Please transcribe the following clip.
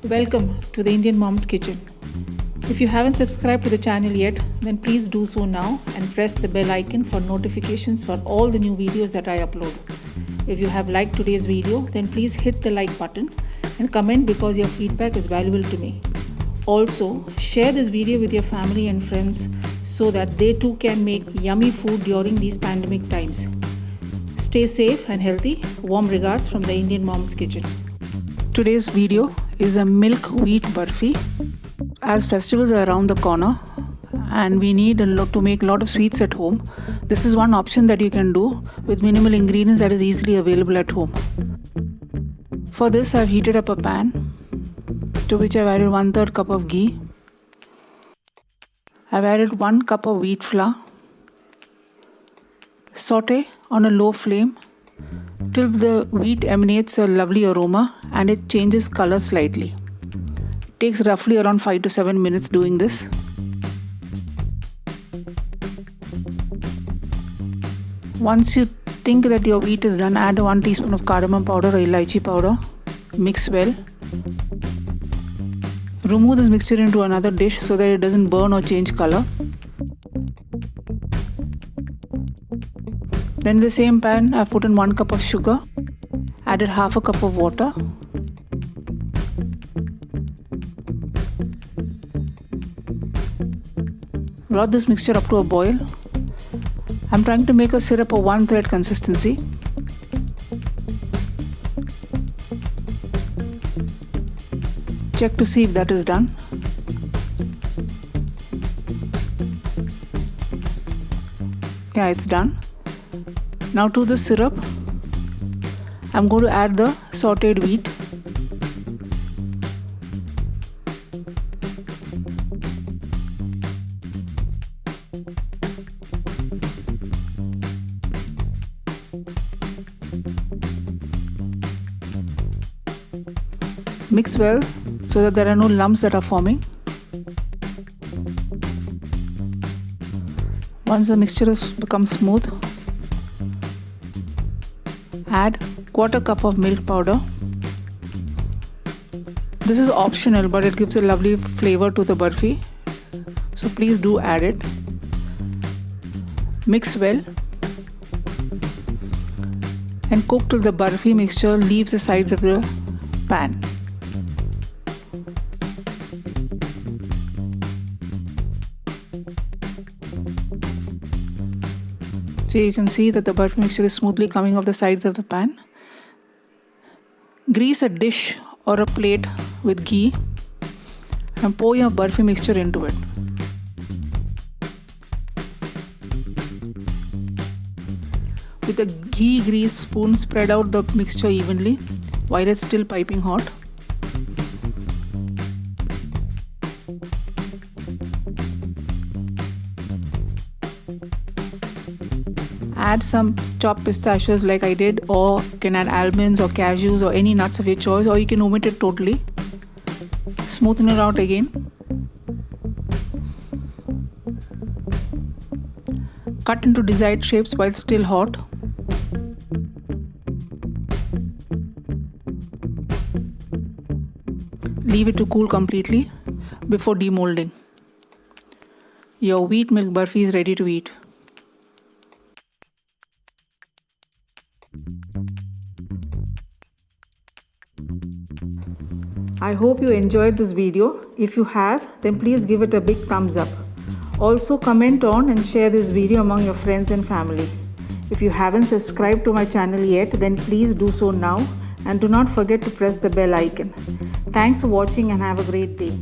Welcome to the Indian Mom's Kitchen. If you haven't subscribed to the channel yet, then please do so now and press the bell icon for notifications for all the new videos that I upload. If you have liked today's video, then please hit the like button and comment because your feedback is valuable to me. Also, share this video with your family and friends so that they too can make yummy food during these pandemic times. Stay safe and healthy. Warm regards from the Indian Mom's Kitchen. Today's video is a Milk Wheat Barfi. As festivals are around the corner and we need to make a lot of sweets at home, this is one option that you can do with minimal ingredients that is easily available at home. For this, I've heated up a pan to which I've added 1/3 cup of ghee. I've added 1 cup of wheat flour. Saute on a low flame till the wheat emanates a lovely aroma and it changes color slightly. It takes roughly around 5 to 7 minutes doing this. Once you think that your wheat is done, add 1 teaspoon of cardamom powder or Elaichi powder. Mix well. Remove this mixture into another dish so that it doesn't burn or change color. Then in the same pan, I've put in 1 cup of sugar, added half a cup of water. Brought this mixture up to a boil. I'm trying to make a syrup of 1 thread consistency. Check to see if that is done. Yeah, it's done. Now to the syrup, I'm going to add the sauteed wheat. Mix well so that there are no lumps that are forming. Once the mixture has become smooth, add 1/4 cup of milk powder. This is optional, but it gives a lovely flavor to the barfi, so please do add it. Mix well and cook till the barfi mixture leaves the sides of the pan. So you can see that the barfi mixture is smoothly coming off the sides of the pan. Grease a dish or a plate with ghee and pour your barfi mixture into it. With a ghee grease spoon, spread out the mixture evenly while it's still piping hot. Add some chopped pistachios like I did, or you can add almonds or cashews or any nuts of your choice, or you can omit it totally. Smoothen it out again. Cut into desired shapes while still hot. Leave it to cool completely before demolding. Your wheat milk barfi is ready to eat. I hope you enjoyed this video. If you have, then please give it a big thumbs up. Also comment on and share this video among your friends and family. If you haven't subscribed to my channel yet, then please do so now and do not forget to press the bell icon. Thanks for watching and have a great day.